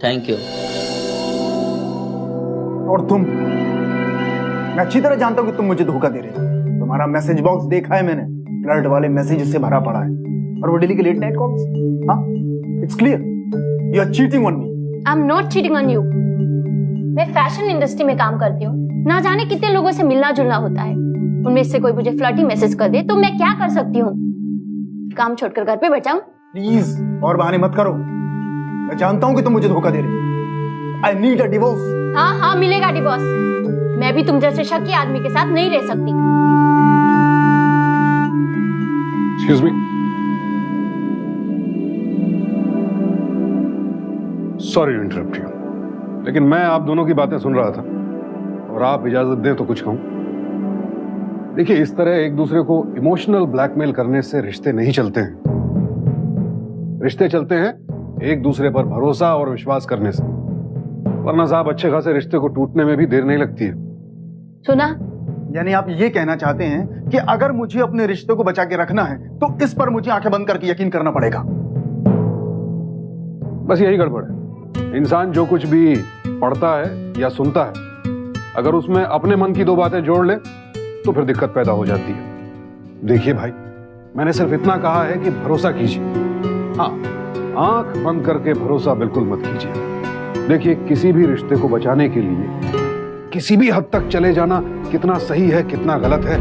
Thank you. और तुम, मैं अच्छी तरह जानता हूं कि तुम मुझे धोखा दे रहे हो। तुम्हारा मैसेज बॉक्स देखा है मैंने, फ्लर्ट वाले मैसेज से भरा पड़ा है, और वो डेली के लेट नाइट कॉल्स। हाँ, it's clear you are cheating on me. I am not cheating on you. मैं फैशन इंडस्ट्री में काम करती हूँ, ना जाने कितने लोगों से मिलना जुलना होता है। उनमें से कोई मुझे फ्लर्टी मैसेज कर दे तो मैं क्या कर सकती हूँ? काम छोड़कर घर पे बैठ जाऊं? प्लीज और बहाने मत करो। मैं जानता हूं कि तुम मुझे धोखा दे रहे हो। I need a divorce. हाँ हाँ, मिलेगा डिवोर्स। मैं भी तुम जैसे शकी आदमी के साथ नहीं रह सकती। Excuse me, sorry to interrupt you, लेकिन मैं आप दोनों की बातें सुन रहा था और आप इजाजत दें तो कुछ कहूं। देखिए, इस तरह एक दूसरे को इमोशनल ब्लैकमेल करने से रिश्ते नहीं चलते हैं। रिश्ते चलते हैं एक दूसरे पर भरोसा और विश्वास करने से, वरना साहब अच्छे खासे रिश्ते को टूटने में भी देर नहीं लगती है। सुना? यानी आप ये कहना चाहते हैं कि अगर मुझे अपने रिश्ते को बचा के रखना है तो इस पर मुझे आंखें बंद करके यकीन करना पड़ेगा। बस यही गड़बड़ है। इंसान जो कुछ भी पढ़ता है या सुनता है, अगर उसमें अपने मन की दो बातें जोड़ ले तो फिर दिक्कत पैदा हो जाती है। देखिए भाई, मैंने सिर्फ इतना कहा है कि भरोसा कीजिए। हाँ, आंख बंद करके भरोसा बिल्कुल मत कीजिए। देखिए, किसी भी रिश्ते को बचाने के लिए किसी भी हद तक चले जाना कितना सही है कितना गलत है,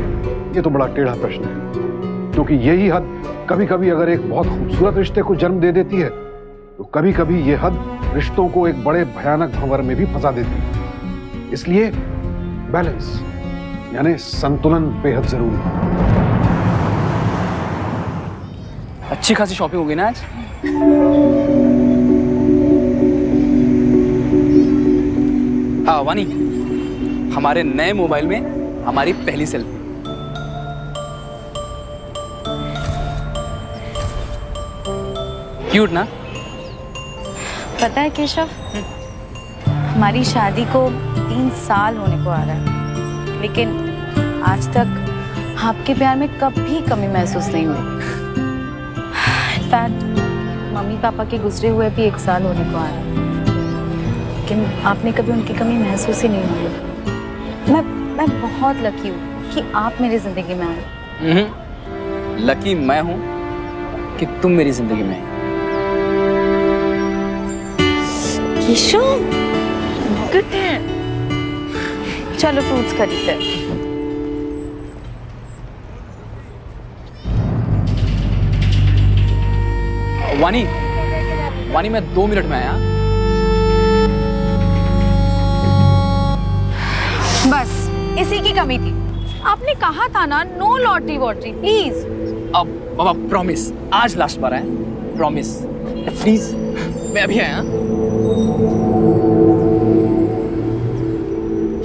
ये तो बड़ा टेढ़ा प्रश्न है। क्योंकि यही हद कभी कभी अगर एक बहुत खूबसूरत रिश्ते को जन्म दे देती है, तो कभी कभी ये हद रिश्तों को एक बड़े भयानक भंवर में भी फंसा देती है। इसलिए बैलेंस यानी संतुलन बेहद जरूरी है। अच्छी खासी शॉपिंग हो गई ना आज? हाँ वानी, हमारे नए मोबाइल में हमारी पहली सेल्फी। क्यूट ना? पता है केशव, हमारी शादी को 3 साल होने को आ रहा है, लेकिन आज तक आपके प्यार में कभी कमी महसूस नहीं हुई। इनफैक्ट मम्मी पापा के गुजरे हुए भी 1 साल होने को आ रहा है, लेकिन आपने कभी उनकी कमी महसूस ही नहीं हुई। मैं बहुत लकी हूँ कि आप मेरी जिंदगी में आए। लकी मैं हूँ कि तुम मेरी जिंदगी में। केशव, गुड है। चलो फ्रूट्स खरीदते हैं। वानी, वानी मैं 2 मिनट में आया। बस इसी की कमी थी। आपने कहा था ना, नो लॉटरी वॉटरी प्लीज। अब बाबा प्रॉमिस, आज लास्ट बार है, प्रॉमिस प्लीज। मैं अभी आया।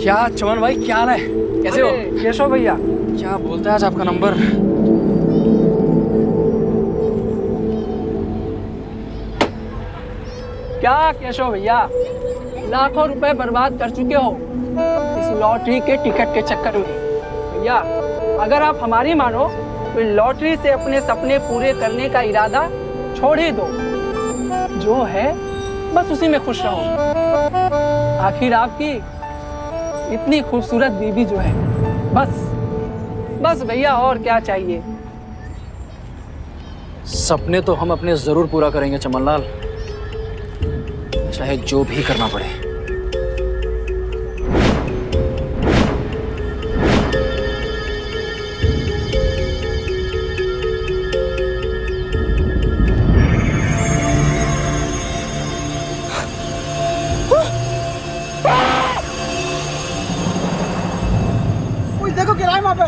क्या चमन भाई, क्या हाल है? कैसे हो? केशव भैया, क्या बोलता है आज आपका नंबर? क्या केशव भैया, लाखों रुपए बर्बाद कर चुके हो इस लॉटरी के टिकट के चक्कर में। भैया, अगर आप हमारी मानो तो लॉटरी से अपने सपने पूरे करने का इरादा छोड़ ही दो। जो है बस उसी में खुश रहो। आखिर आपकी इतनी खूबसूरत बीवी जो है, बस भैया, और क्या चाहिए? सपने तो हम अपने जरूर पूरा करेंगे चमनलाल, चाहे जो भी करना पड़े। देखो किराए वहां पे।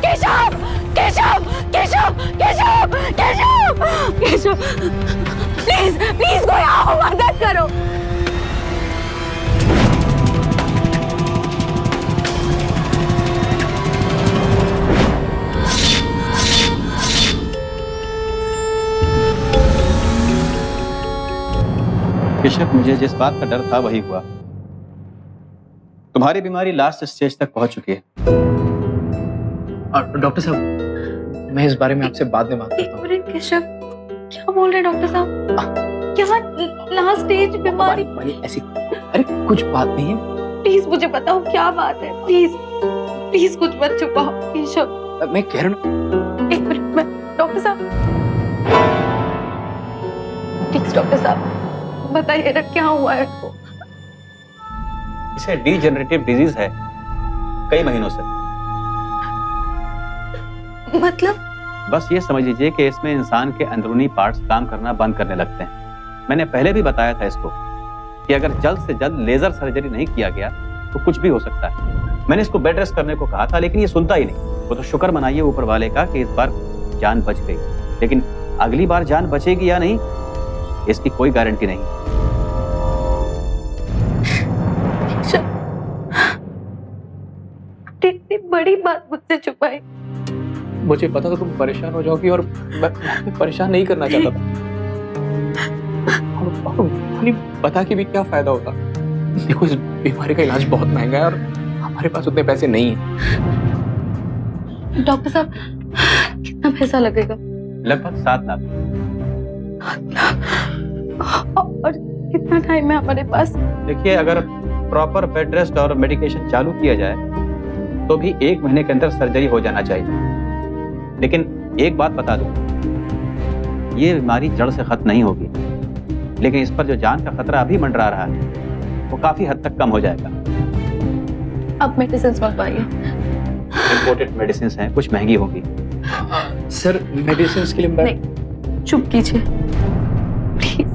केशव, केशव, केशव, केशव, केशव, केशव, प्लीज प्लीज कोई आओ, मदद करो। बेशक मुझे जिस बात का डर था वही हुआ। तुम्हारी बीमारी लास्ट स्टेज तक पहुंच चुकी है। और डॉक्टर साहब, मैं इस बारे में आपसे बाद में बात करता हूँ। एक मिनट केशव, क्या बोल रहे डॉक्टर साहब? स्टेज बीमारी। वानी ऐसी, अरे कुछ बात नहीं है। प्लीज मुझे बताओ क्या बात है, प्लीज प्लीज कुछ मत छुपाओ केशव। मैं कह रहा हूँ, एक मिनट, मैं डॉक्टर साहब, प्लीज डॉक्टर साहब बताइए ना क्या हुआ है इसको। इसे डीजेनरेटिव डिजीज है, कई महीनों से। मतलब बस ये समझ लीजिए कि इसमें इंसान के अंदरूनी पार्ट्स काम करना बंद करने लगते हैं। मैंने पहले भी बताया था इसको कि अगर जल्द से जल्द लेजर सर्जरी नहीं किया गया तो कुछ भी हो सकता है। मैंने इसको बेड रेस्ट करने को कहा था, लेकिन ये सुनता ही नहीं। वो तो शुक्र मनाइए ऊपर वाले का कि इस बार जान बच गई, लेकिन अगली बार जान बचेगी या नहीं इसकी कोई गारंटी नहीं। इतनी बड़ी बात मुझसे छुपाई। मुझे पता था तुम परेशान हो जाओगी और मैं परेशान नहीं करना चाहता था। और वानी बता के भी क्या फायदा होता। देखो, इस बीमारी का इलाज बहुत महंगा है और हमारे पास उतने पैसे नहीं है। डॉक्टर साहब कितना पैसा लगेगा? लगभग 7 लाख। और कितना टाइम है हमारे पास? देखिए, अगर प्रॉपर बेड रेस्ट और मेडिकेशन चालू किया जाए तो भी 1 महीने के अंदर सर्जरी हो जाना चाहिए। लेकिन एक बात बता दूं, ये बीमारी जड़ से खत्म नहीं होगी, लेकिन इस पर जो जान का खतरा अभी मंडरा रहा है वो काफी हद तक कम हो जाएगा। अब मेडिसिन मंगवाइए। इंपोर्टेड मेडिसिन हैं, कुछ महंगी होगी। सर, मेडिसिन के लिए मैं नहीं, चुप कीजिए प्लीज।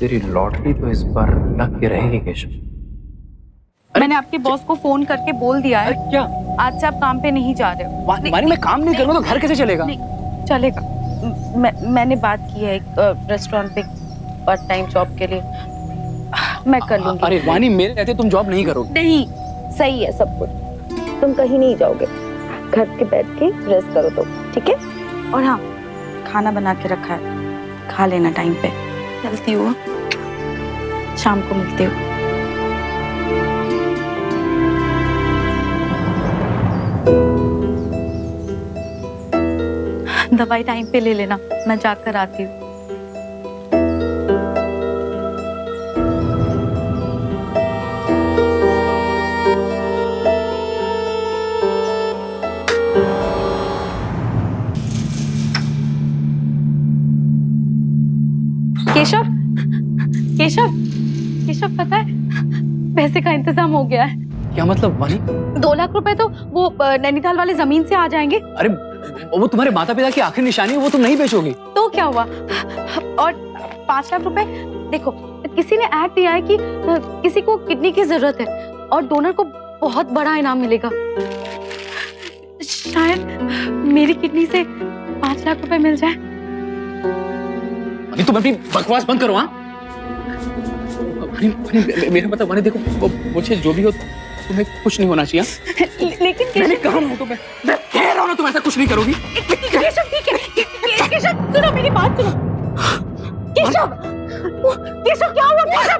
तेरी लॉटरी तो इस बार लग के रहेगी केशव। मैंने आपके बॉस को फोन करके बोल दिया है क्या आज से आप काम पे नहीं जा रहे हो। वानी, मैं काम नहीं करूंगा तो घर कैसे चलेगा? नहीं चलेगा। मैंने बात की है एक रेस्टोरेंट पे पार्ट टाइम जॉब के लिए, मैं कर लूंगी। अरे वानी, मेरे रहते तुम जॉब नहीं करोगे। नहीं, सही है सब कुछ, तुम कहीं नहीं जाओगे, घर के बैठ के रेस्ट करो तुम, ठीक है? और हाँ, खाना बना के रखा है, खा लेना टाइम पे। चलती हूँ, शाम को मिलती हूँ। दवाई टाइम पे ले लेना, मैं जाकर आती हूँ। केशव, केशव, केशव पता है पैसे का इंतजाम हो गया है। क्या मतलब वानी? 2 लाख रुपए तो वो नैनीताल वाले जमीन से आ जाएंगे। अरे वो तुम्हारे माता पिता की आखिरी निशानी है, वो तुम नहीं बेचोगी। तो क्या हुआ? और 5 लाख रुपए, देखो किसी ने ऐड दिया है कि किसी को किडनी की जरूरत है और डोनर को बहुत बड़ा इनाम मिलेगा। शायद मेरी किडनी से 5 लाख रुपए मिल जाए। तुम अपनी बकवास बंद करो। हाँ, मेरा मतलब वानी, देखो मुझे जो भी हो तुम्हें कुछ नहीं होना चाहिए। लेकिन मैंने कहा ना, तुम्हें मैं कह रहा हूं ना, तुम ऐसा कुछ नहीं करोगी। केशव ठीक है, केशव सुनो मेरी बात सुनो। केशव, केशव क्या हुआ? केशव,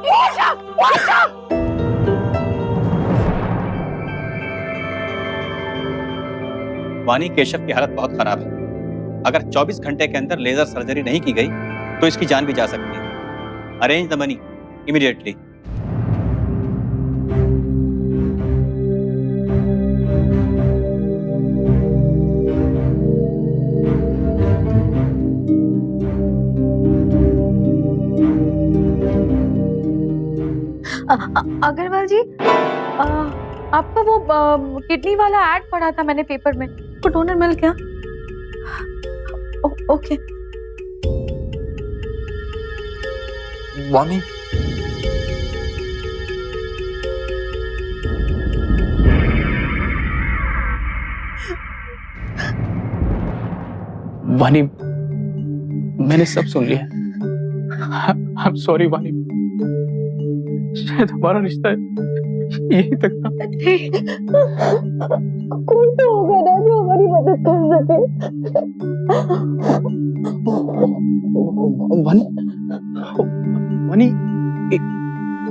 केशव, केशव, वानी, केशव की हालत बहुत खराब है। अगर 24 घंटे के अंदर लेजर सर्जरी नहीं की गई तो इसकी जान भी जा सकती है। Arrange the money immediately. Agarwal ji, आपका वो किडनी वाला ऐड पढ़ा था मैंने पेपर में, तो डोनर मिल गया? ओके। वानी, वानी, मैंने सब सुन लिया। आई एम सॉरी वानी, शायद हमारा रिश्ता यही तक था। कोई तो होगा ना जो हमारी मदद कर सके। वानी,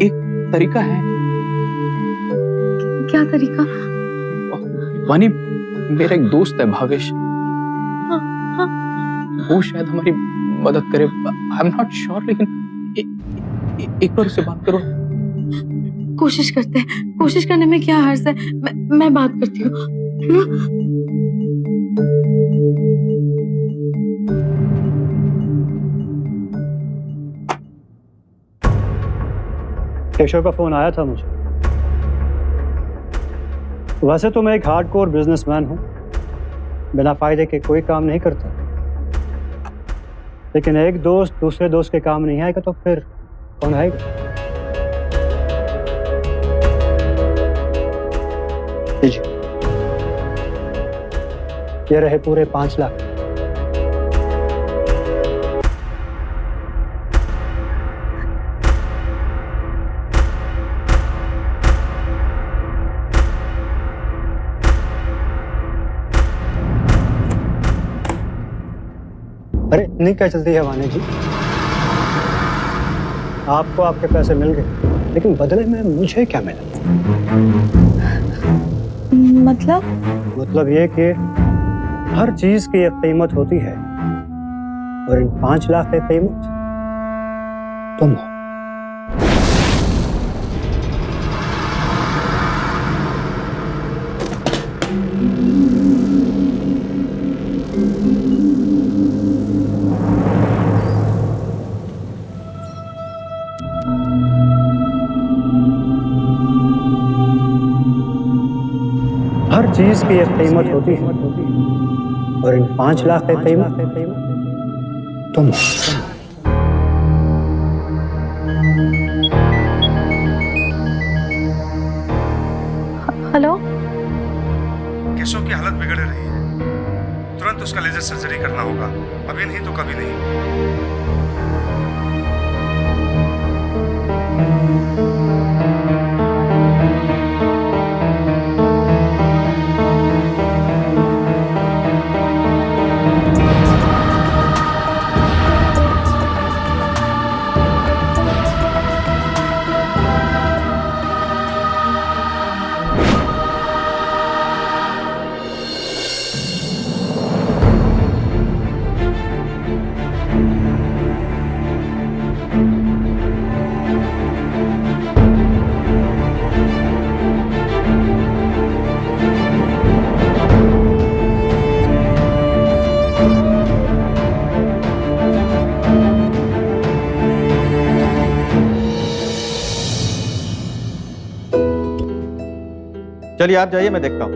एक तरीका है। क्या तरीका? वानी, मेरा एक दोस्त है भावेश, वो शायद हमारी मदद करे। आई एम नॉट श्योर, लेकिन एक बार उससे बात करो। कोशिश करते हैं, कोशिश करने में क्या हर्ज है। मैं बात करती हूँ, है ना? केशव का फोन आया था मुझे। वैसे तो मैं एक हार्डकोर बिजनेसमैन हूं, बिना फायदे के कोई काम नहीं करता, लेकिन एक दोस्त दूसरे दोस्त के काम नहीं आएगा तो फिर कौन आएगा? लीजिए, ये रहे पूरे 5 लाख। अरे इतनी क्या चलती है वानी जी? आपको आपके पैसे मिल गए, लेकिन बदले में मुझे क्या मिला? मतलब ये कि हर चीज की एक कीमत होती है, और इन 5 लाख की कीमत तुम हो। हर चीज की एक कीमत होती है, और इन 5 लाख की कीमत तुम हो। हेलो, केशव की हालत बिगड़ रही है, तुरंत उसका लेजर सर्जरी करना होगा, अभी नहीं तो कभी नहीं। चलिए आप जाइए, मैं देखता हूँ।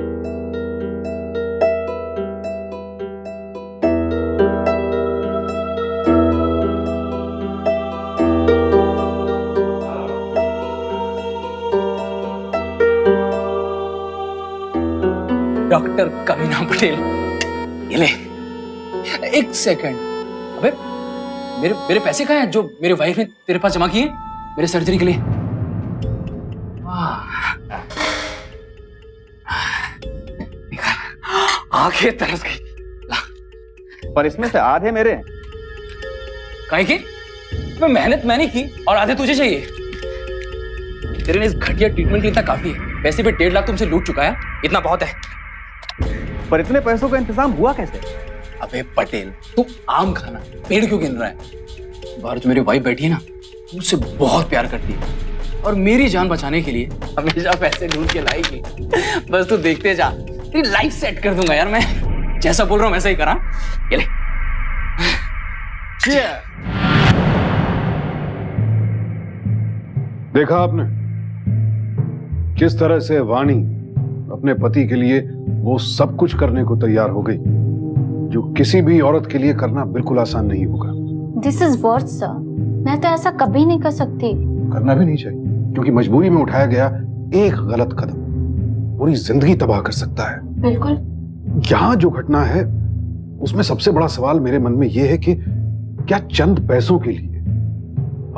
डॉक्टर कमीना पटेल, ये ले। एक सेकंड, अबे मेरे पैसे कहाँ हैं जो मेरे वाइफ ने तेरे पास जमा किए मेरे सर्जरी के लिए? आंखें तरस गई। पर इसमें से आधे मेरे हैं। काहे की? मेहनत मैंने की और आधे तुझे चाहिए। तेरे लिए इस घटिया ट्रीटमेंट के लिए इतना काफी है। पैसे पे 1.5 लाख तुमसे लूट चुका है, इतना बहुत है। पर इतने पैसों का इंतजाम हुआ कैसे? अबे पटेल, तू आम खाना पेड़ क्यों गिन रहा है? बाहर जो मेरी वाइफ बैठी है ना, मुझसे बहुत प्यार करती है और मेरी जान बचाने के लिए हमेशा पैसे ढूंढ के लाएगी। बस तू देखते जा, तेरी लाइफ सेट कर दूंगा यार। मैं जैसा बोल रहा हूं वैसा ही करा। ये ले। देखा आपने किस तरह से वाणी अपने पति के लिए वो सब कुछ करने को तैयार हो गई जो किसी भी औरत के लिए करना बिल्कुल आसान नहीं होगा। दिस इज वर्थ सर, मैं तो ऐसा कभी नहीं कर सकती। करना भी नहीं चाहिए, क्योंकि मजबूरी में उठाया गया एक गलत कदम पूरी जिंदगी तबाह कर सकता है। बिल्कुल। यहाँ जो घटना है उसमें सबसे बड़ा सवाल मेरे मन में यह है कि क्या चंद पैसों के लिए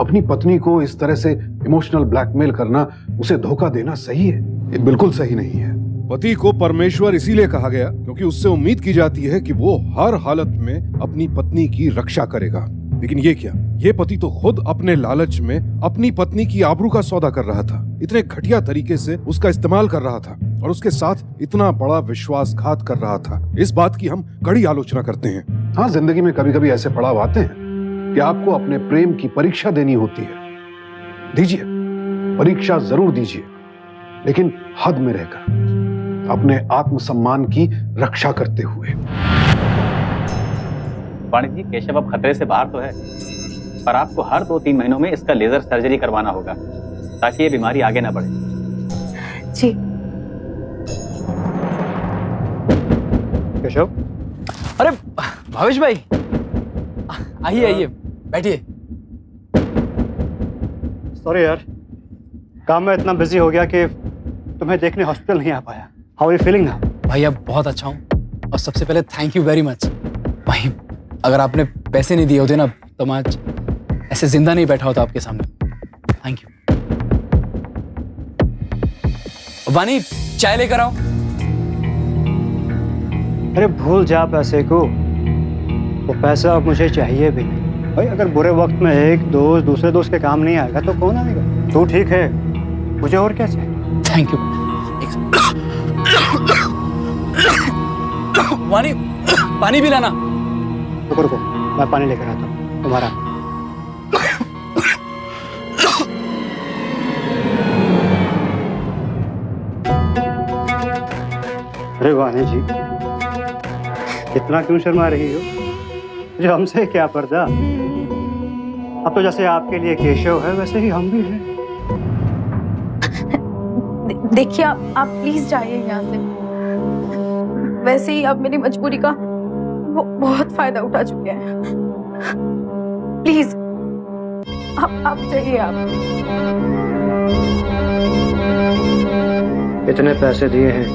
अपनी पत्नी को इस तरह से इमोशनल ब्लैकमेल करना, उसे धोखा देना सही है? ये बिल्कुल सही नहीं है। पति को परमेश्वर इसीलिए कहा गया क्योंकि उससे उम्मीद की जाती है कि वो हर हालत में अपनी पत्नी की रक्षा करेगा। लेकिन ये क्या, ये पति तो खुद अपने लालच में अपनी पत्नी की आबरू का सौदा कर रहा था, इतने घटिया तरीके से उसका इस्तेमाल कर रहा था और उसके साथ इतना बड़ा विश्वासघात कर रहा था। इस बात की हम कड़ी आलोचना करते हैं। हाँ, जिंदगी में कभी कभी ऐसे पड़ाव आते हैं कि आपको अपने प्रेम की परीक्षा देनी होती है। दीजिए, परीक्षा जरूर दीजिए, लेकिन हद में रहकर, अपने आत्मसम्मान की रक्षा करते हुए। वाणी जी, केशव अब खतरे से बाहर तो है, पर आपको हर 2-3 महीनों में इसका लेजर सर्जरी करवाना होगा ताकि ये बीमारी आगे ना बढ़े। जी। केशव, अरे भावेश भाई, आइए आइए, बैठिए। सॉरी यार, काम में इतना बिजी हो गया कि तुम्हें देखने हॉस्पिटल नहीं आ पाया। How are you feeling now? भाई अब बहुत अच्छा हूँ, और सबसे पहले थैंक यू वेरी मच। भाई अगर आपने पैसे नहीं दिए होते ना तो मैं आज ऐसे जिंदा नहीं बैठा होता आपके सामने। Thank you. वानी, चाय लेकर आओ। अरे भूल जा पैसे को, वो पैसा अब मुझे चाहिए भी नहीं। भाई अगर बुरे वक्त में एक दोस्त दूसरे दोस्त के काम नहीं आएगा तो कौन आएगा? तू ठीक है, मुझे और क्या चाहिए? Thank you. वानी, पानी भी लाना। रुको रुको, मैं पानी लेकर आता हूँ। तुम्हारा अरे वानी जी, इतना क्यों शर्मा रही हो? जो हमसे क्या पर्दा? अब तो जैसे आपके लिए केशव है वैसे ही हम भी हैं। देखिए आप प्लीज जाइए यहाँ से। वैसे ही आप मेरी मजबूरी का बहुत फायदा उठा चुके हैं। प्लीज आप जाइए। आप इतने पैसे दिए हैं,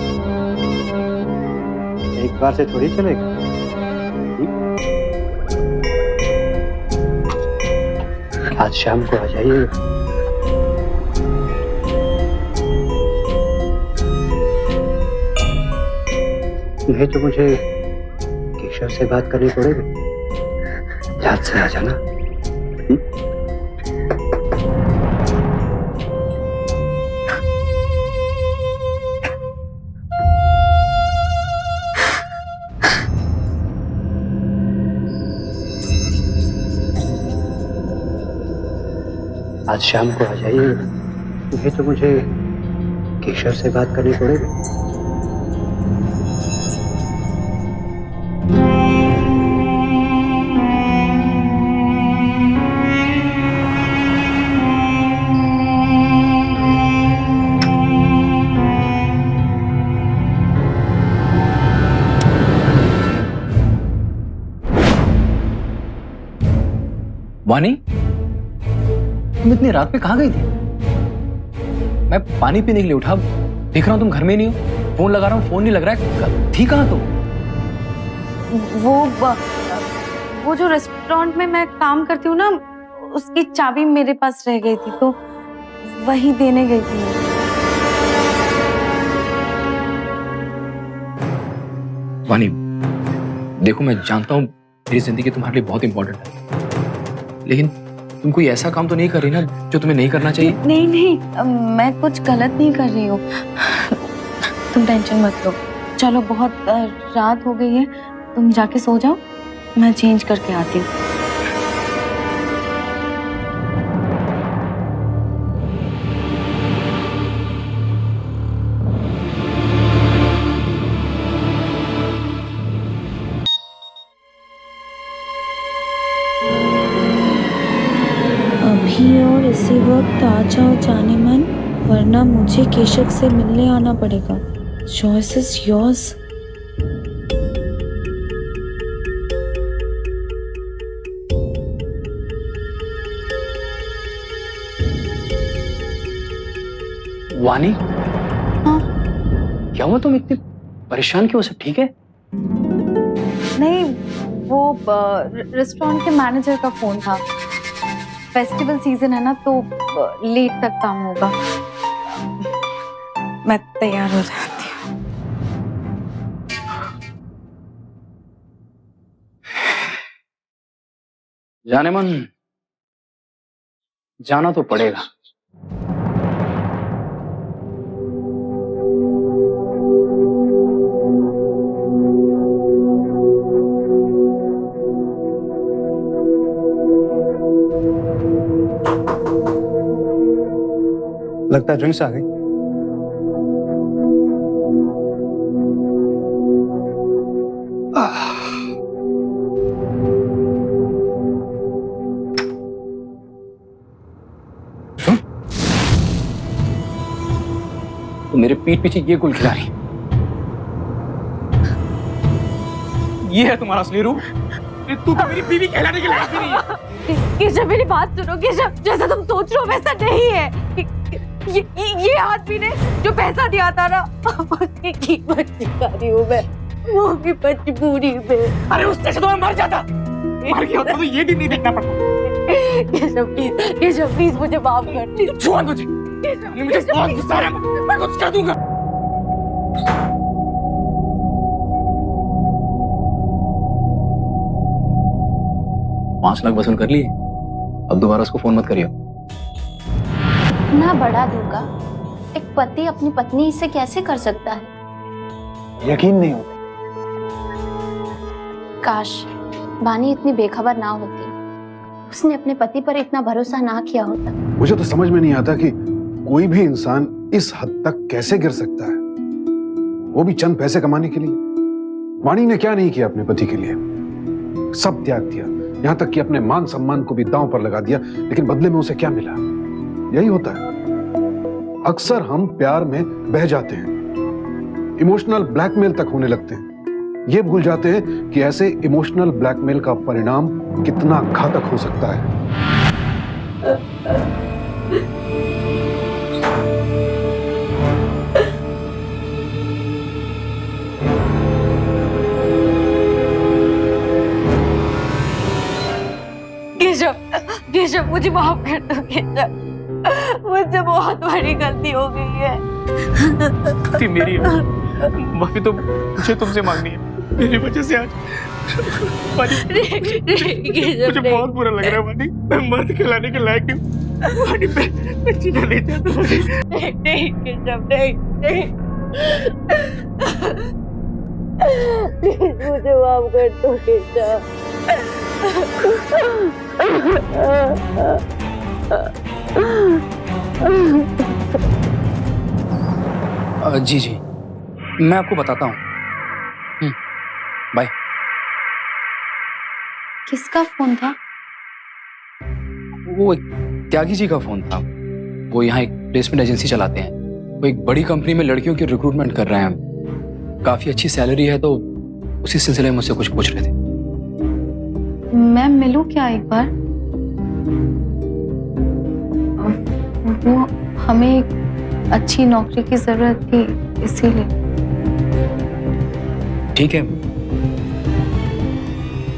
एक बार से थोड़ी चलेगा। आज शाम को आ जाइएगा। नहीं तो मुझे केशव से बात करनी पड़ेगी। याद से आ जाना। आज शाम को आ जाइएगा। नहीं तो मुझे केशव से बात करनी पड़ेगी। वानी, तुम इतनी रात में कहाँ गई थी? मैं पानी पीने के लिए उठा, देख रहा हूँ तुम घर में नहीं हो। फोन लगा रहा हूँ, फोन नहीं लग रहा है। थी कहाँ तुम? वो जो रेस्टोरेंट में मैं काम करती हूँ ना, उसकी चाबी मेरे पास रह गई थी तो वही देने गई थी। वानी देखो, मैं जानता हूँ मेरी जिंदगी तुम्हारे लिए बहुत इंपॉर्टेंट है, लेकिन तुम कोई ऐसा काम तो नहीं कर रही ना जो तुम्हें नहीं करना चाहिए? नहीं नहीं, मैं कुछ गलत नहीं कर रही हूँ। तुम टेंशन मत लो। चलो बहुत रात हो गई है, तुम जाके सो जाओ, मैं चेंज करके आती हूँ। अभी और इसी वक्त आ जाओ जाने मन, वरना मुझे केशव से मिलने आना पड़ेगा। Choice is yours. वानी, हाँ? क्या हुआ? तुम इतनी परेशान क्यों? सब ठीक है? नहीं, वो रेस्टोरेंट के मैनेजर का फोन था। फेस्टिवल सीजन है ना, तो लेट तक काम होगा। मैं तैयार हो जाती हूँ। जाने मन, जाना तो पड़ेगा। लगता है ड्रिंक्स आ गई। तो मेरे पीठ पीछे ये गुल खिला रही, ये है तुम्हारा असली रूप? तू तो मेरी बीवी कहलाने के लायक ही नहीं है। केशव मेरी बात सुनो केशव, जैसा तुम सोच रहे हो वैसा नहीं है। ये आदमी ने जो पैसा दिया था ना, उसकी कीमत चुका रही हूँ मैं, वो भी मजबूरी में। अरे उससे तो मैं मर जाता, मर गया होता तो ये दिन नहीं देखना पड़ता। केशव प्लीज मुझे माफ कर दे। छोड़ मुझे बहुत गुस्सा आ रहा है, मैं कुछ कर दूंगा। $5 लाख वसूल कर लिए, अब दोबारा उसको फोन मत करियो। इतना बड़ा धोखा एक पति अपनी पत्नी से कैसे कर सकता है? यकीन नहीं होता। काश बानी इतनी बेखबर ना होती, उसने अपने पति पर इतना भरोसा ना किया होता। मुझे तो समझ में नहीं आता कि कोई भी इंसान इस हद तक कैसे गिर सकता है, वो भी चंद पैसे कमाने के लिए। वाणी ने क्या नहीं किया अपने पति के लिए, सब त्याग दिया, यहां तक कि अपने मान सम्मान को भी दांव पर लगा दिया, लेकिन बदले में उसे क्या मिला? यही होता है, अक्सर हम प्यार में बह जाते हैं, इमोशनल ब्लैकमेल तक होने लगते हैं, ये भूल जाते हैं कि ऐसे इमोशनल ब्लैकमेल का परिणाम कितना घातक हो सकता है। केशव मुझे माफ कर दो केशव, मुझसे बहुत बड़ी गलती हो गई है। गलती मेरी है, माफी तो मुझे तुमसे मांगनी है, मेरी वजह से आज मुझे बहुत बुरा लग रहा है वानी, मैं मर्द कहलाने के लायक नहीं वानी, मैं जीना नहीं चाहता। नहीं केशव नहीं, मुझे माफ कर दो केशव। जी जी, मैं आपको बताता हूँ। बाय। किसका फोन था? वो एक त्यागी जी का फोन था, वो यहाँ एक प्लेसमेंट एजेंसी चलाते हैं, वो एक बड़ी कंपनी में लड़कियों की रिक्रूटमेंट कर रहे हैं, काफी अच्छी सैलरी है, तो उसी सिलसिले में मुझसे कुछ पूछ रहे थे। मैं मिलूं क्या एक बार? वो हमें एक अच्छी नौकरी की जरूरत थी, इसीलिए। ठीक है,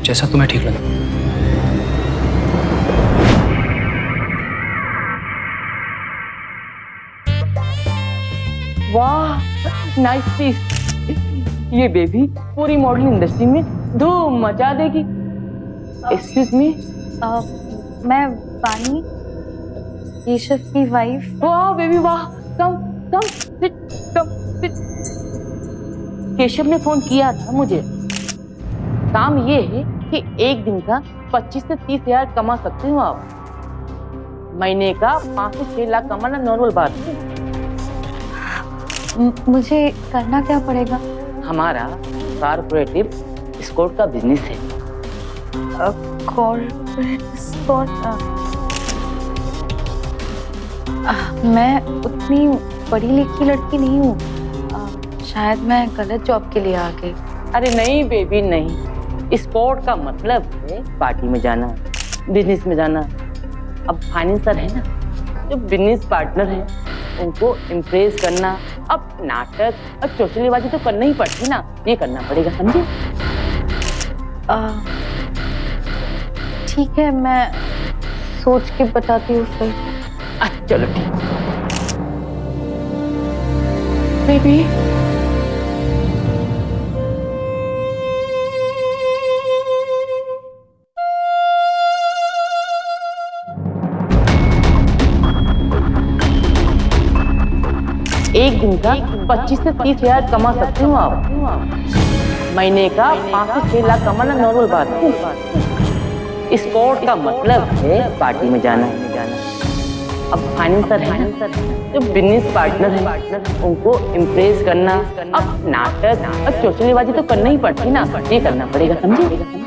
जैसा तुम्हें ठीक लगे। वाह नाइस पीस, ये बेबी पूरी मॉडलिंग इंडस्ट्री में धूम मचा देगी। एक्सक्यूज मी, मैं वानी, केशव की वाइफ। वाह बेबी वाह, come come sit, come sit. Keshav ने फोन किया था मुझे, काम ये है कि एक दिन का 25 से 30 हजार कमा सकते हो आप, महीने का 5 से 6 लाख कमाना नॉर्मल बात है। मुझे करना क्या पड़ेगा? हमारा कॉर्पोरेटिव स्कोर का बिजनेस है। मैं उतनी पढ़ी लिखी लड़की नहीं हूँ, शायद मैं गलत जॉब के लिए आ गई। अरे नहीं बेबी नहीं, स्पोर्ट का मतलब है पार्टी में जाना, बिजनेस में जाना। अब फाइनेंसर है ना, जो बिजनेस पार्टनर है उनको इम्प्रेस करना। अब नाटक और चौचलेबाजी तो करना ही पड़ती ना, ये करना पड़ेगा, समझे? ठीक है, मैं सोच के बताती हूँ फिर। चलो ठीक। बेबी दिन का 25 से 30 हजार कमा सकते हो आप। महीने का 5 से 6 लाख कमाना नॉर्मल बात है। स्पोर्ट का मतलब है पार्टी में जाना। अब फाइनेंसर है, जो बिजनेस पार्टनर है, उनको इम्प्रेस करना, अब नाटक अब चौचलेबाजी तो करना ही पड़ती ना, ये करना पड़ेगा, समझे?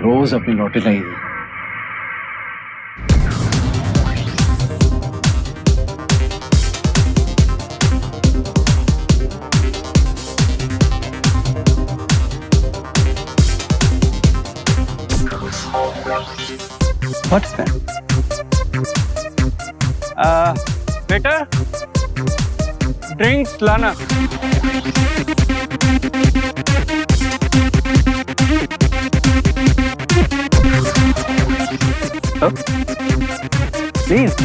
रोज अपनी लॉटरी लगेगी। What's that? बेटा ड्रिंक्स लाना। Please.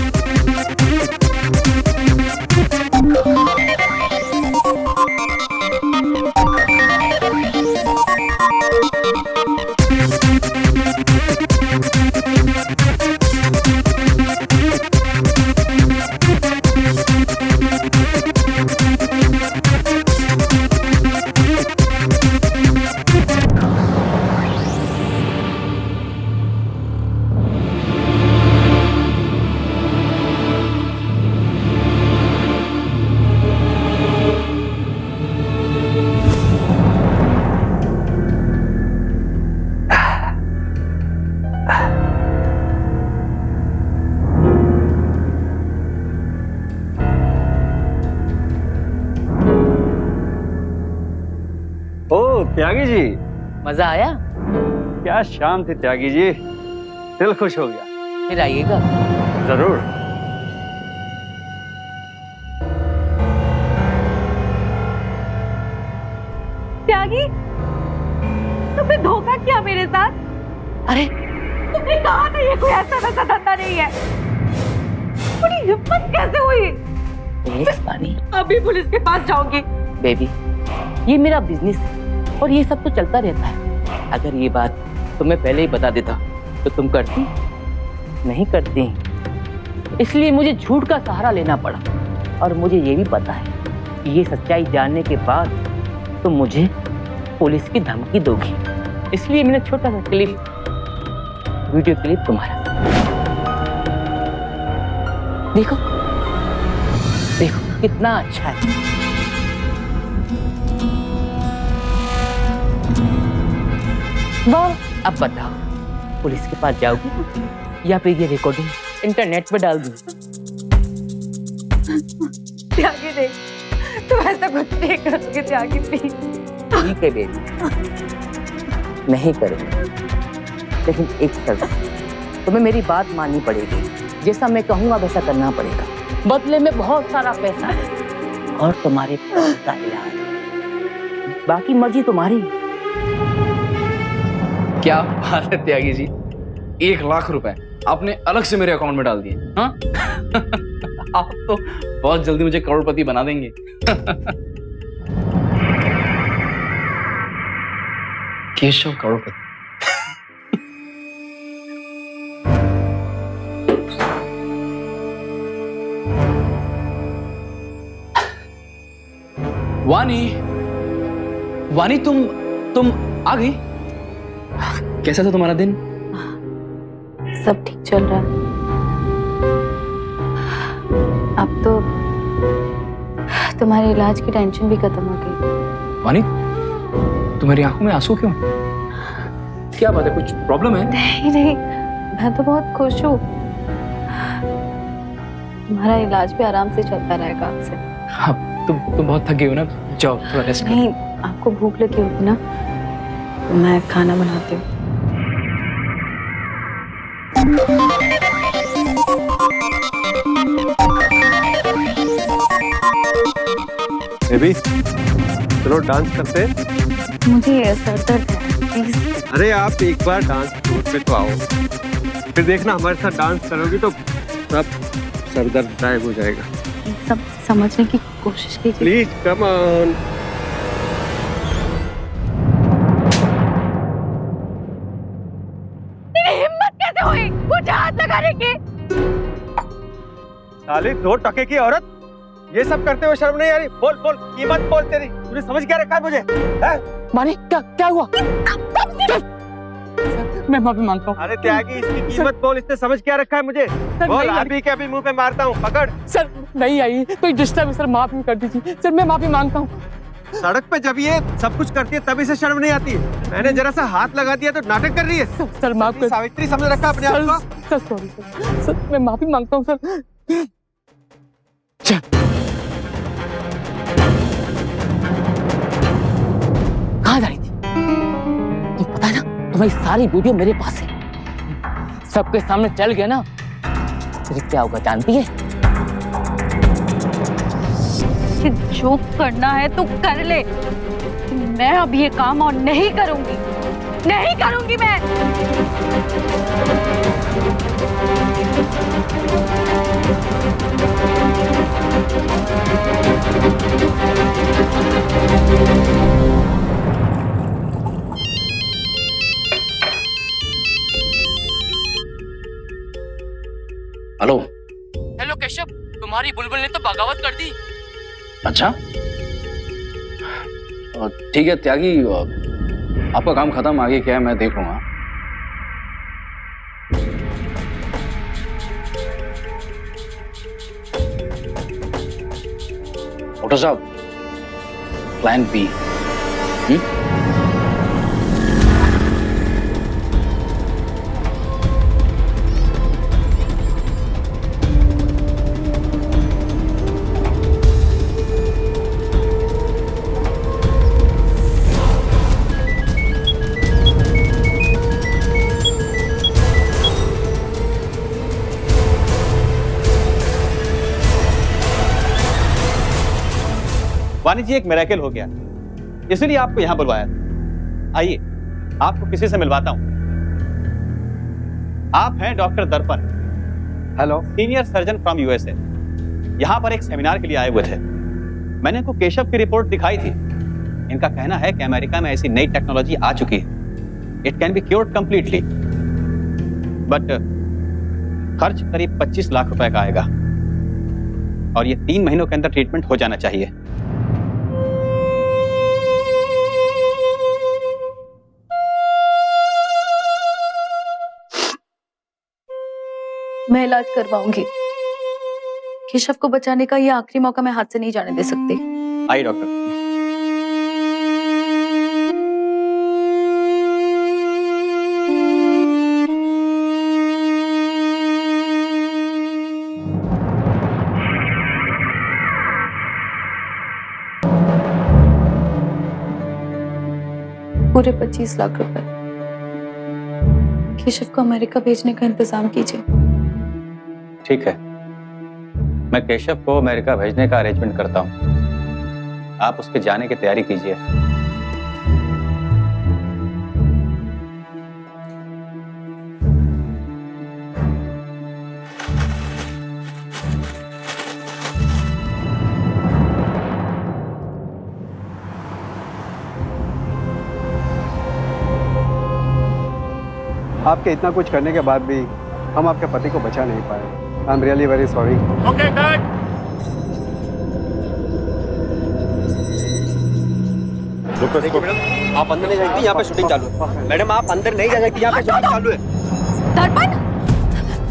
त्यागी जी, मजा आया? क्या शाम थी त्यागी जी, दिल खुश हो गया। फिर आइएगा। जरूर। त्यागी, तुमने धोखा किया मेरे साथ। अरे तुमने कहा ना ये कोई ऐसा वैसा धंधा नहीं है। बड़ी हिम्मत कैसे हुई? अभी पुलिस के पास जाऊंगी। बेबी, ये मेरा बिजनेस है और ये सब तो चलता रहता है। अगर ये बात तुम्हें पहले ही बता देता तो तुम करती? नहीं करती। इसलिए मुझे झूठ का सहारा लेना पड़ा और मुझे ये भी पता है कि ये सच्चाई जानने के बाद तुम मुझे पुलिस की धमकी दोगी। इसलिए मैंने छोटा सा वीडियो क्लिप तुम्हारा। देखो देखो कितना अच्छा है। वाह, अब बताओ पुलिस के पास जाओगी या फिर ये रिकॉर्डिंग इंटरनेट पे डाल दूँ? त्यागी देख, तुम ऐसा कुछ नहीं करोगे त्यागी, प्लीज। ठीक है बेबी, नहीं करूँगा, लेकिन एक शर्त, तुम्हें मेरी बात माननी पड़ेगी। जैसा मैं कहूँगा वैसा करना पड़ेगा। बदले में बहुत सारा पैसा और तुम्हारे पास का इलाज। बाकी मर्जी तुम्हारी। क्या बात है त्यागी जी, 1 लाख रुपए आपने अलग से मेरे अकाउंट में डाल दिए। हाँ? आप तो बहुत जल्दी मुझे करोड़पति बना देंगे। केशव करोड़पति। वानी तुम आ गई? कैसा था तुम्हारा दिन? सब ठीक चल रहा है। अब तो तुम्हारे इलाज की टेंशन भी खत्म हो गई। वानी, तुम्हारी आंखों में आंसू क्यों? क्या बात है, कुछ प्रॉब्लम है? नहीं, मैं तो बहुत खुश हूँ। तुम्हारा इलाज भी आराम से चलता रहेगा आपसे। हाँ, तुम बहुत थक गई हो ना, जाओ थोड़ा रेस्ट करो। नहीं, आपको भूख लगी होगी ना, मैं खाना बनाती हूँ। बेबी, चलो डांस करते हैं। मुझे सर दर्द है, प्लीज। अरे आप एक बार डांस फ्लोर पे तो आओ। फिर देखना हमारे साथ डांस करोगी तो सब सरदर्द गायब हो जाएगा। सब समझने की कोशिश कीजिए। Please come on. हिम्मत कैसे हुई मुझे हाथ लगाने की? साली 2 टके की औरत ये सब करते हुए शर्म नहीं आ रही? बोल बोल, कीमत बोल तेरी। तूने समझ क्या रखा है मुझे? माने क्या हुआ? मैं माफी मांगता हूँ। अरे त्यागी, इसकी कीमत बोल। इसने समझ क्या रखा है मुझे? बोल, अभी के अभी मुंह पे मारता हूँ, पकड़। सर नहीं आई, कोई डिस्टर्ब है सर, माफी कर दीजिए सर, मैं माफी मांगता हूँ। सड़क पे जब ये सब कुछ करती है तभी से शर्म नहीं आती है। मैंने जरा सा हाथ लगा दिया तो नाटक कर रही है। सर माफ कर। सावित्री समझ रखा अपने आप को? सर सॉरी सर, मैं माफी मांगता हूँ सर। कहाँ जा रही थी? तुम पता है ना, तुम्हारी सारी वीडियो मेरे पास है। सबके सामने चल गया ना, फिर क्या होगा जानती है? जो करना है तू कर ले, मैं अब ये काम और नहीं करूंगी, नहीं करूंगी मैं। हेलो। हेलो केशव, तुम्हारी बुलबुल ने तो बगावत कर दी। अच्छा, ठीक है त्यागी, आपका काम खत्म, आगे क्या है मैं देख लूंगा। डॉक्टर साहब, प्लान बी। वानी जी, एक मिरेकल हो गया, इसलिए आपको यहां बुलवाया था। आइए, आपको किसी से मिलवाता हूं। आप हैं डॉक्टर दर्पण। Hello. Senior surgeon from USA. यहां पर एक सेमिनार के लिए आए हुए थे। मैंने इनको केशव की रिपोर्ट दिखाई थी। इनका कहना है कि अमेरिका में ऐसी नई टेक्नोलॉजी आ चुकी है, it can be cured completely, but खर्च करीब 25 लाख रुपए का आएगा और ये 3 महीनों के अंदर ट्रीटमेंट हो जाना चाहिए। मैं इलाज करवाऊंगी। केशव को बचाने का ये आखिरी मौका मैं हाथ से नहीं जाने दे सकती। आइए डॉक्टर। पूरे 25 लाख रुपए केशव को अमेरिका भेजने का इंतजाम कीजिए। ठीक है, मैं केशव को अमेरिका भेजने का अरेंजमेंट करता हूं। आप उसके जाने की तैयारी कीजिए। आपके इतना कुछ करने के बाद भी हम आपके पति को बचा नहीं पाए। I am really very sorry. Okay cut. आप अंदर नहीं जाएंगे, यहाँ पे शूटिंग चालू है। मैडम आप अंदर नहीं जा सकती, यहाँ पे शूटिंग चालू है। दर्पण,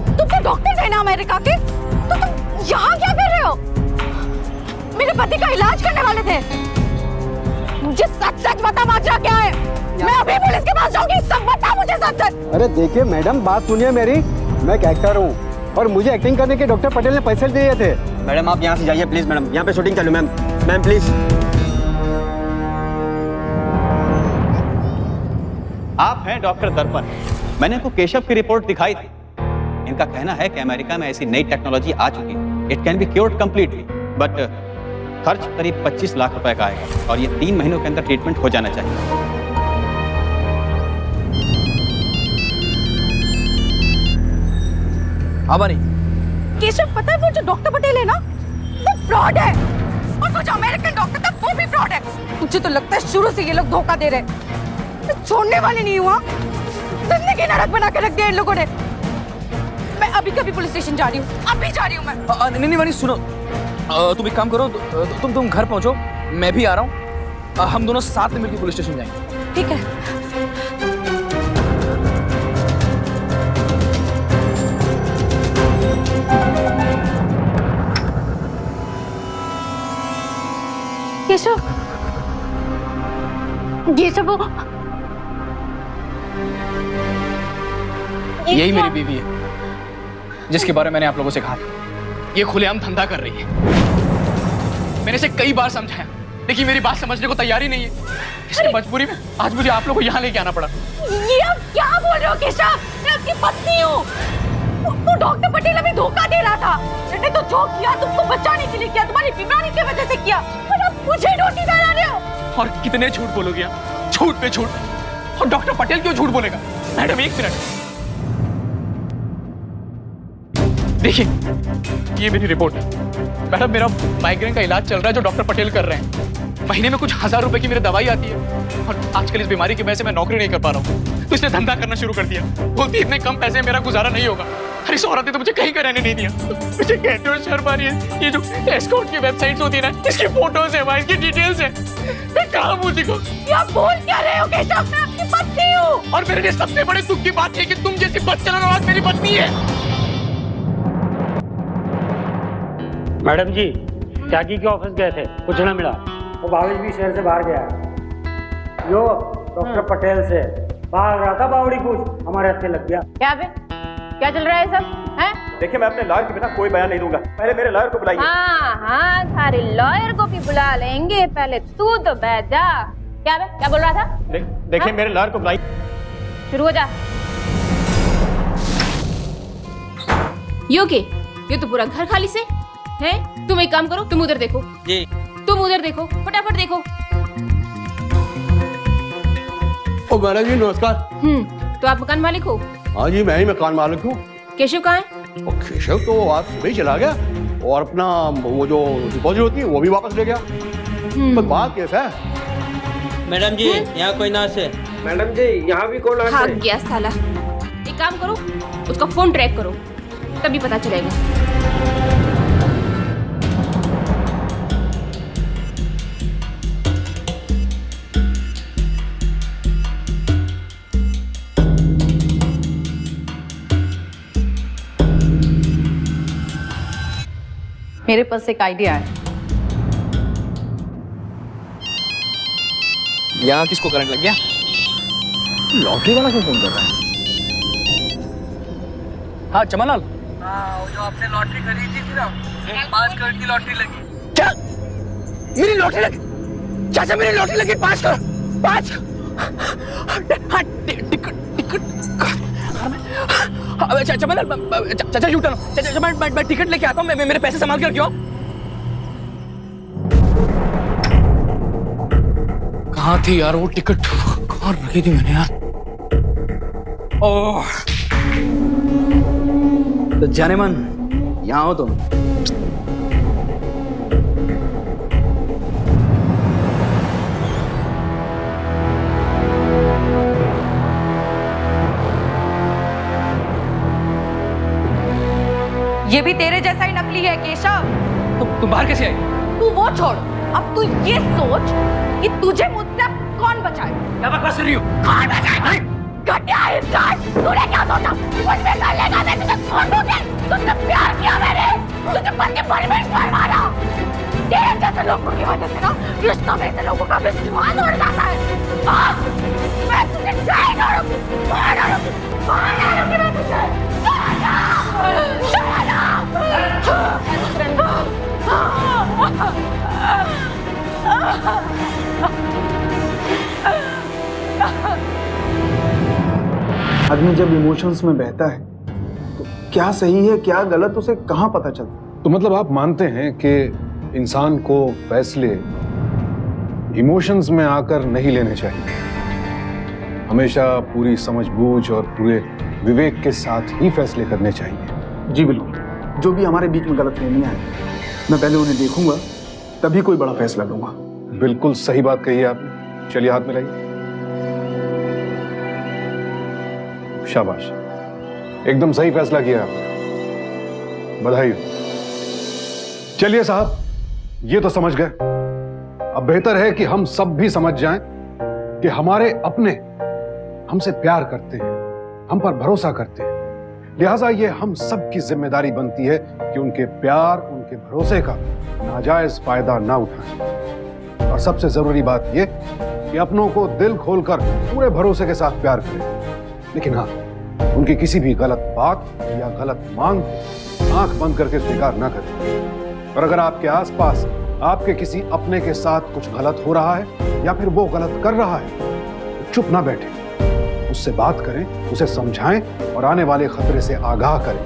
तुम तो डॉक्टर थे ना अमेरिका के, तो तुम यहाँ क्या कर रहे हो? मेरे पति का इलाज करने वाले थे। मुझे सच सच बता माजरा क्या है। मैं अभी पुलिस के पास जाऊंगी, सब बता मुझे सच सच। अरे देखिए मैडम, बात सुनिए मेरी। मैं एक एक्टर हूँ और मुझे एक्टिंग करने के डॉक्टर पटेल ने पैसे दिए थे। मैडम आप यहाँ से जाइए प्लीज। मैडम यहाँ पे शूटिंग चालू। Ma'am ma'am please. आप हैं डॉक्टर दर्पण। मैंने इनको केशव की रिपोर्ट दिखाई थी। इनका कहना है कि अमेरिका में ऐसी नई टेक्नोलॉजी आ चुकी है, it can be cured completely, but खर्च करीब 25 लाख रुपए का आएगा और ये 3 महीनों के अंदर ट्रीटमेंट हो जाना चाहिए। आवा नहीं। केशव, पता है वो जो डॉक्टर पटेल है ना, वो फ्रॉड है, और वो जो अमेरिकन डॉक्टर था वो भी फ्रॉड है। मुझे तो लगता है शुरू से ये लोग धोखा दे रहे हैं। मैं छोड़ने वाली नहीं हुआ, जिंदगी नरक बना के रख दिया इन लोगों ने। मैं अभी कभी पुलिस स्टेशन जा रही हूँ, अभी जा रही हूँ मैं। नहीं वानी, सुनो, तुम एक काम करो, तुम घर पहुंचो, मैं भी आ रहा हूँ, हम दोनों साथ में मिलकर पुलिस स्टेशन जाएंगे। ठीक है। केशव, ये सब यही मेरी बीवी है, जिसके बारे में मैंने आप लोगों से कहा था। ये खुलेआम धंधा कर रही है। मैंने इसे कई बार समझाया, लेकिन मेरी बात समझने को तैयार ही नहीं है। इसकी मजबूरी में आज मुझे आप लोगों को यहाँ लेके आना पड़ा। ये आप क्या बोल रहे हो केशव? मैं आपकी पत्नी हूँ। वो डॉक्टर पटेल हमें धोखा दे रहा था। मैंने तो जो किया तुमको बचाने के लिए किया, तुम्हारी बीमारी की वजह से किया, और अब मुझे डोटी डरा रहे हो। और कितने झूठ बोलोगे आप? झूठ पे झूठ। और डॉक्टर पटेल क्यों झूठ बोलेगा? मैडम एक मिनट देखिए, ये मेरी रिपोर्ट है। मैडम, मेरा माइग्रेन का इलाज चल रहा है जो डॉक्टर पटेल कर रहे हैं। महीने में कुछ 1000 रुपए की मेरी दवाई आती है, और आजकल इस बीमारी की वजह से मैं नौकरी नहीं कर पा रहा हूँ, तो इसने धंधा करना शुरू कर दिया। बोलती इतने कम पैसे में मेरा गुजारा नहीं होगा। अरे इस औरत ने तो मुझे कहीं का रहने नहीं दिया। मुझे कहते हो शर्म आ रही है। ये जो एस्कॉर्ट की वेबसाइट्स होती है ना, इसकी फोटोज है, वहाँ इसकी डिटेल्स है। मैं कहाँ मुझे को? आप बोल क्या रहे हो केशव? मैं आपकी पत्नी हूँ। और मेरे लिए सबसे बड़े दुख की बात है कि तुम जैसी बदचलन औरत मेरी पत्नी है। मैडम जी, त्यागी के ऑफिस गए थे, कुछ ना मिला। वो भावेश भी शहर से बाहर गया है। यो डॉक्टर पटेल से भाग रहा था, बावड़ी पूछ हमारे हाथ लग गया। क्या बे, क्या चल रहा है सब? हैं? देखिए, मैं अपने लॉयर के बिना कोई बयान नहीं दूंगा। पहले मेरे लॉयर को बुलाइए। हाँ, थारे लॉयर को भी बुला लेंगे, पहले तू तो बैठ जा। क्या बे, क्या बोल रहा था? देखिए, मेरे लॉयर को बुलाइए। शुरू हो जा। योगी, ये तो पूरा घर खाली से है। तुम एक काम करो, तुम उधर देखो जी, तुम उधर देखो, फटाफट देखो। ओ मैडम जी, नमस्कार। तो आप मकान मालिक हो? हाँ जी, मैं ही मकान मालिक हूँ। केशव कहाँ है? और केशव तो आज सुबह ही चला गया, और अपना वो जो डिपॉजिट होती है वो भी वापस ले गया। पर बात कैसा है? मैडम जी, यहाँ कोई नाश है। मैडम जी, यहाँ भी कोई नाश है। भाग गया साला। एक काम करो, उसका फोन ट्रैक करो, तभी पता चलेगा। मेरे पास एक आइडिया है। यहाँ किसको करंट लग गया? लॉटरी वाला क्यों फोन कर रहा है? हाँ चमनलाल। हाँ, जो आपने लॉटरी खरीदी थी ना, 5 करोड़ की लॉटरी लगी। क्या? मेरी लॉटरी लगी? चाचा, मेरी लॉटरी लगी 5 करोड़। 5? चाचा यू टर्न। चाचा, मैं टिकट लेके आता हूँ, मैं मेरे पैसे संभाल के रखियो। कहाँ थी यार वो टिकट? कहाँ रखी थी मैंने यार? ओह, तो जाने मन, यहाँ हो तुम। ये भी तेरे जैसा ही नकली है केशव। तुम बाहर कैसे आई? तू वो छोड़, अब तू ये सोच कि तुझे मुझसे कौन बचाए। क्या बकवास कर रही हो? कौन बचाए? घटिया इंसान, तूने क्या सोचा? मुझसे कर लेगा, मैं तुझे छोड़ दूंगी। तुझसे प्यार किया मैंने, तुझे पति परमेश्वर माना। तेरे जैसे लोगों की वजह से ना रिश्तों में से लोगों का विश्वास उड़ जाता है। मैं तुझे नहीं छोड़ूंगी, मैं तुझे। आदमी जब इमोशंस में बहता है तो क्या सही है क्या गलत उसे कहाँ पता चलता? तो मतलब आप मानते हैं कि इंसान को फैसले इमोशंस में आकर नहीं लेने चाहिए, हमेशा पूरी समझबूझ और पूरे विवेक के साथ ही फैसले करने चाहिए। जी बिल्कुल, जो भी हमारे बीच में गलतफहमियां हैं मैं पहले उन्हें देखूंगा, तभी कोई बड़ा फैसला लूंगा। बिल्कुल सही बात कही है आपने। चलिए हाथ मिलाइए। शाबाश, एकदम सही फैसला किया आपने, बधाई हो। चलिए साहब, ये तो समझ गए। अब बेहतर है कि हम सब भी समझ जाएं कि हमारे अपने हमसे प्यार करते हैं, हम पर भरोसा करते हैं। लिहाजा ये हम सब की जिम्मेदारी बनती है कि उनके प्यार, उनके भरोसे का नाजायज फायदा ना उठाएं। और सबसे जरूरी बात ये कि अपनों को दिल खोलकर पूरे भरोसे के साथ प्यार करें, लेकिन हाँ, उनकी किसी भी गलत बात या गलत मांग को आंख बंद करके स्वीकार ना करें। और अगर आपके आसपास आपके किसी अपने के साथ कुछ गलत हो रहा है या फिर वो गलत कर रहा है, तो चुप ना बैठे, उससे बात करें, उसे समझाएं और आने वाले खतरे से आगाह करें।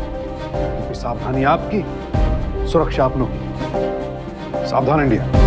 क्योंकि सावधानी आपकी, सुरक्षा अपनों की। सावधान इंडिया।